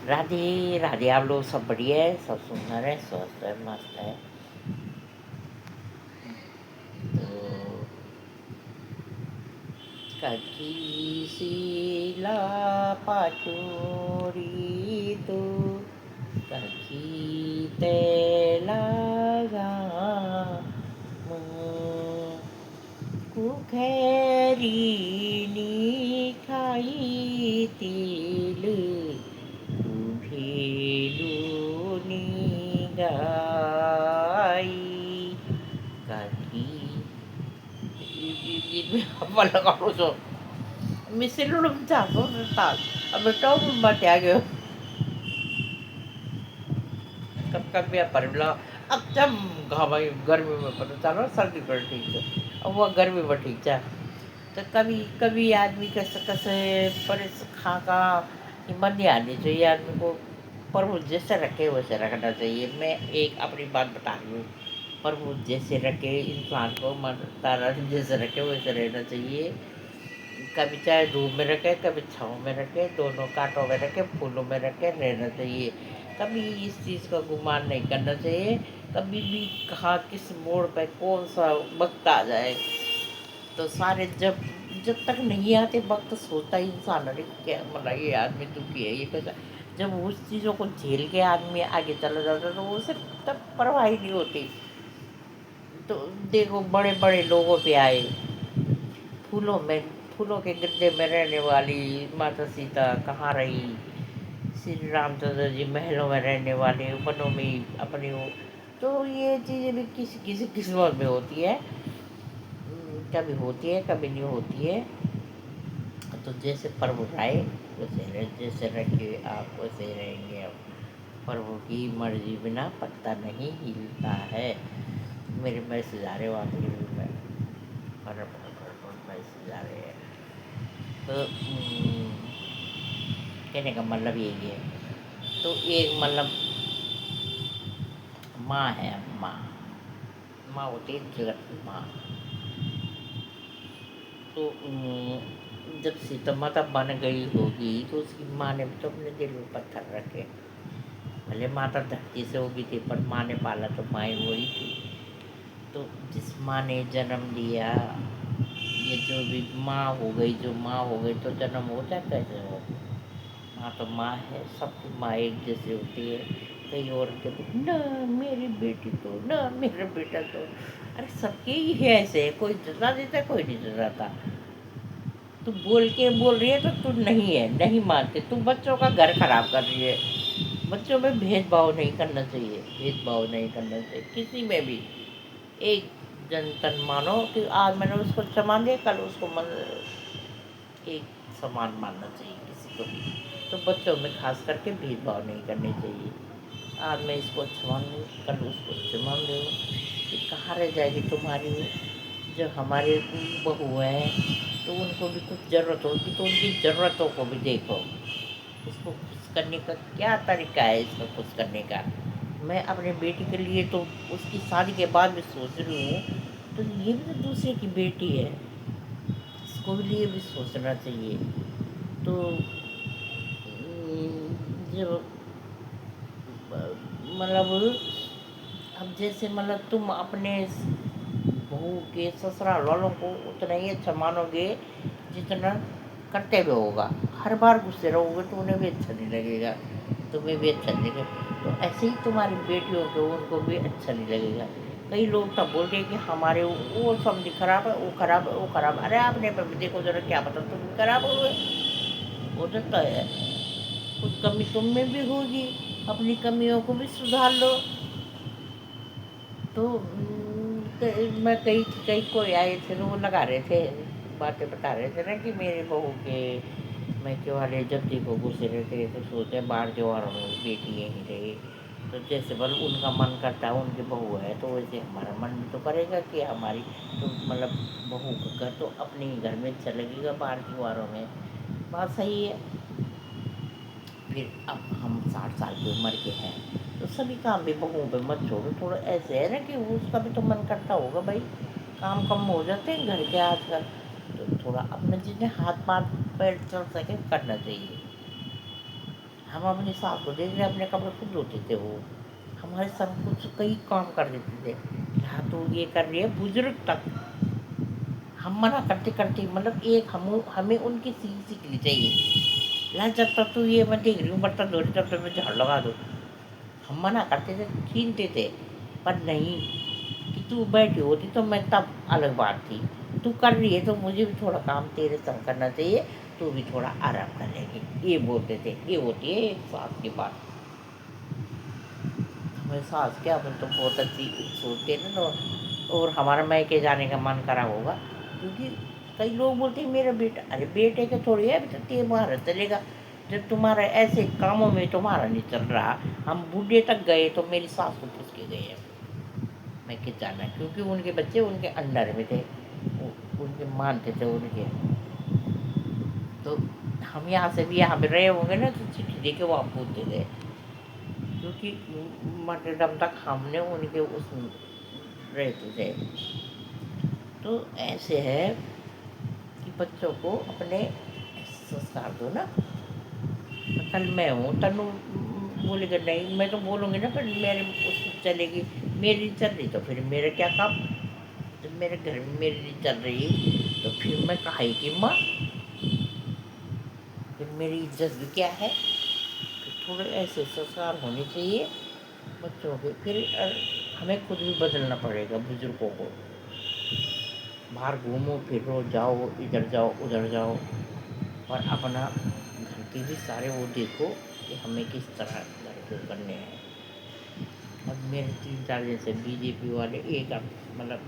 राधे राधे। आप लोग सब बढ़िया है, सब सुंदर है, स्वस्थ है, मस्त है। तो ककी शीला पाचोरी तो ककी तेला कुखेरी खाई तिल भेलूनी गाई ककी Malakaruso. Misilulong tapo sa tal. Aberto matyago. कब कभी परिमला अब जब हवाई गर्मी में पता चला सर्दी पर ठीक है अब वह गर्मी पर ठीक है तो कभी कभी आदमी कैसे कैसे पर खा का हिम्मत नहीं आनी चाहिए आदमी को पर वो जैसे रखे वैसे रखना चाहिए। मैं एक अपनी बात बता रही हूँ पर वो जैसे रखे इंसान को मन तारा जैसे रखे वैसे रहना चाहिए। कभी चाहे धूप में रखे कभी छाँव में रखे दोनों कांटों में रखे फूलों में रखे रहना चाहिए। कभी इस चीज़ का गुमान नहीं करना चाहिए। कभी भी कहाँ किस मोड़ पे कौन सा वक्त आ जाए तो सारे जब तक नहीं आते वक्त सोचता ही इंसान अरे क्या मतलब ये आदमी दुखी है ये कैसा। जब उस चीज़ों को झेल के आदमी आगे चला जाता तो उसे तब परवाह ही नहीं होती। तो देखो बड़े बड़े लोगों पे आए फूलों में फूलों के गड्ढे में रहने वाली माता सीता कहाँ रही। श्री रामचंद्र जी महलों में रहने वाले वनों में ही अपनी वो। तो ये चीज़ें भी किसी किसी किस्मत में होती है। कभी होती है कभी नहीं होती है। तो जैसे प्रभु आए वैसे जैसे रखे आप वैसे ही रहेंगे। अब प्रभु की मर्जी बिना पत्ता नहीं हिलता है। मेरे मैसेज आ रहे हो आपके भी में मैसेज आ रहे हैं। तो कहने का मतलब यही है। तो एक मतलब माँ है माँ माँ होती है जगत की माँ। तो जब सीता माता बन गई होगी तो उसकी माँ ने तो अपने दिल में पत्थर रखे। भले माता धरती से होगी थी पर माँ ने पाला तो माँ ही वही थी। तो जिस माँ ने जन्म दिया ये जो भी माँ हो गई जो माँ हो गई तो जन्म हो जाता है जो माँ तो माँ है। सबकी माँ एक जैसी होती है। कई और के तो ना मेरी बेटी तो ना मेरा बेटा तो अरे सबके ही है ऐसे कोई जता देता कोई नहीं जताता। तू बोल रही है तो तू नहीं है नहीं मानते तू बच्चों का घर खराब कर रही है। बच्चों में भेदभाव नहीं करना चाहिए भेदभाव नहीं करना चाहिए किसी में भी। एक जन तन मानो कि आज मैंने उसको समान दिया कल उसको मन एक समान मानना चाहिए किसी को भी। तो बच्चों में खास करके भेदभाव नहीं करने चाहिए। आज मैं इसको क्षमा दूँ कल उसको क्षमा दूँ कि कहाँ रह जाएगी तुम्हारी जो हमारे बहू हैं तो उनको भी कुछ ज़रूरत होगी तो उनकी ज़रूरतों को भी देखो। इसको खुश करने का क्या तरीका है इसको खुश करने का। मैं अपने बेटी के लिए तो उसकी शादी के बाद भी सोच रही हूँ तो ये भी तो दूसरे की बेटी है इसको भी लिए भी सोचना चाहिए। तो जब मतलब अब जैसे मतलब तुम अपने बहू के ससुराल वालों को उतना ही अच्छा मानोगे जितना कर्तव्य होगा। हर बार गुस्से रहोगे तो उन्हें भी अच्छा नहीं लगेगा तुम्हें भी अच्छा नहीं लगेगा। तो ऐसे ही तुम्हारी बेटियों को उनको भी अच्छा नहीं लगेगा। कई लोग तब बोल रहे कि हमारे वो समझी खराब है वो खराब है वो खराब अरे आपने पर देखो जरा क्या पता तुम खराब हो गए हो सकता है कुछ कमी तुम में भी होगी। अपनी कमियों को भी सुधार लो। तो मैं कई कई कोई आए थे तो वो लगा रहे थे बातें बता रहे थे ना कि मेरे बहू के मैं क्यों वाले जब देखो घुसे रहते तो सोचते बाहर जो आ रहा हूँ बेटी यहीं रहे। तो जैसे बल उनका मन करता है उनकी बहू है तो वैसे हमारा मन भी तो करेगा कि हमारी तो मतलब बहू का घर तो अपने ही घर में अच्छा लगेगा बाहर त्योहारों में। बात सही है। फिर अब हम 60 साल की उम्र के हैं तो सभी काम भी बहुओं पे मत छोड़ो। थोड़ा ऐसे है ना कि उसका भी तो मन करता होगा भाई काम कम हो जाते हैं घर के आजकल। तो थोड़ा अपने जितने हाथ पाथ पैर चल सके करना चाहिए। हम अपनी सास को देख रहे अपने कपड़े खुद धोते थे वो, हमारे सब कुछ कई काम कर देते थे। हाँ तो ये कर रही है बुजुर्ग तक, हम मना करते करते मतलब एक हम हमें उनकी सीखनी चाहिए। ला जब तक तू ये मैं देख रही हूँ बर्तन धो रही तब तक मैं झाड़ लगा दो, हम मना करते थे छीनते थे। पर नहीं, कि तू बैठी होती तो मैं तब अलग बात थी, तू कर रही है तो मुझे भी थोड़ा काम तेरे संग करना चाहिए, तू भी थोड़ा आराम कर लेगी, ये बोलते थे। ये होती है एक सास की बात। हमारी सास क्या अपन तो बहुत अच्छी सोचते हैं ना और हमारा मैके जाने का मन करा होगा, क्योंकि कई लोग बोलते हैं मेरा बेटा, अरे बेटे के थोड़ी है, अभी तो तुम्हारा चलेगा, जब तुम्हारा ऐसे कामों में तुम्हारा नहीं चल रहा। हम बूढ़े तक गए तो मेरी सास को पूछ के गए हैं मैं कि जाना, क्योंकि उनके बच्चे उनके अंडर में थे, उनके मानते थे उनके। तो हम यहाँ से भी यहाँ पे रहे होंगे ना तो चिट्ठी दे के वो आप पूछते थे, क्योंकि मरते दम तक हमने उनके उस रहते थे। तो ऐसे है कि बच्चों को अपने संस्कार दो ना। तो कल मैं हूँ तनु बोलेगा नहीं, मैं तो बोलूँगी ना, पर मेरे उसमें चलेगी, मेरी चल रही तो फिर मेरा क्या काम, जब मेरे घर में मेरी नहीं चल रही तो फिर मैं काहे की माँ, फिर मेरी इज्जत भी क्या है। तो थोड़े ऐसे संस्कार होने चाहिए बच्चों के। फिर हमें खुद भी बदलना पड़ेगा बुजुर्गों को। बाहर घूमो फिरो जाओ, इधर जाओ उधर जाओ, और अपना घर के भी सारे वो देखो कि हमें किस तरह घर को करने हैं। अब मेरे 3-4 दिन से बीजेपी वाले एक मतलब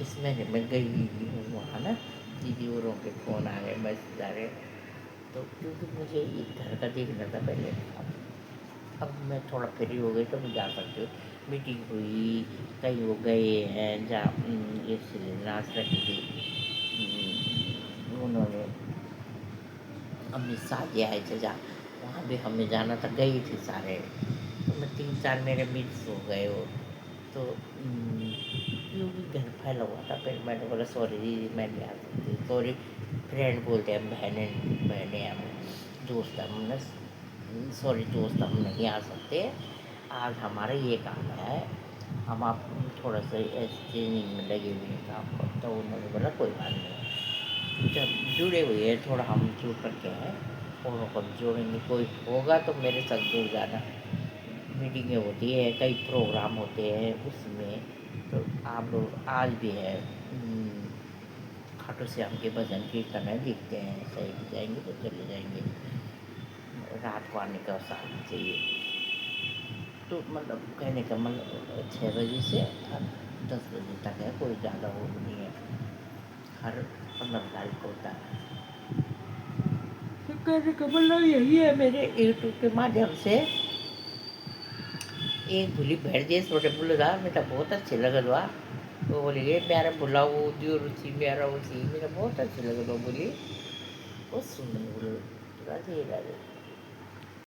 इस महीने में गई हूँ वहाँ ना, दीदी औरों के फ़ोन आ रहे मैसेज आ रहे, तो क्योंकि मुझे ये घर का देखना था पहले। अब मैं थोड़ा फ्री हो गई तो मैं जा सकती हूँ। मीटिंग हुई, कहीं वो गए हैं जहाँ ये शिलान्यास रखी थी, उन्होंने अमित शाह जी आए थे जहाँ, वहाँ भी हमें जाना था, गई थी सारे। तो मैं 3-4 मेरे मिस हो गए वो। तो क्योंकि घर फैला हुआ था, फिर मैंने बोला सॉरी दीदी मैं नहीं आ सकती, सॉरी। फ्रेंड बोलते हैं बहनें बहनें हम दोस्त हम ना, सॉरी दोस्त हम नहीं आ सकते, आज हमारा ये काम है, हम आप थोड़ा सा एक्सचेंजिंग में लगे हुए हैं काम पर। तो उन्होंने बोला कोई बात नहीं, जब जुड़े हुए हैं थोड़ा हम जुड़ करके हैं, औरों को जोड़ेंगे, कोई होगा तो मेरे साथ जुड़ जाना। मीटिंगें होती है, कई प्रोग्राम होते हैं उसमें, तो आप लोग आज भी है खाटू श्याम के भजन कीर्तन है, देखते हैं, सही जाएंगे तो चले जाएंगे। रात को आने का साधन चाहिए। तो मतलब कहने का मतलब 6 बजे से 10 बजे तक है, कोई ज़्यादा वो नहीं है, हर 15 तारीख को होता है। तो कहने का मतलब यही है, मेरे यूट्यूब के माध्यम से एक भूली भेड़ दिए छोटे बुलदा मेरा बहुत अच्छे लगल हुआ। वो बोली ये प्यारा बुलाओ दियो रुचि प्यारा उसी मेरा बहुत अच्छे लगल हुआ, बोली बहुत सुंदर बोले राधे राधे।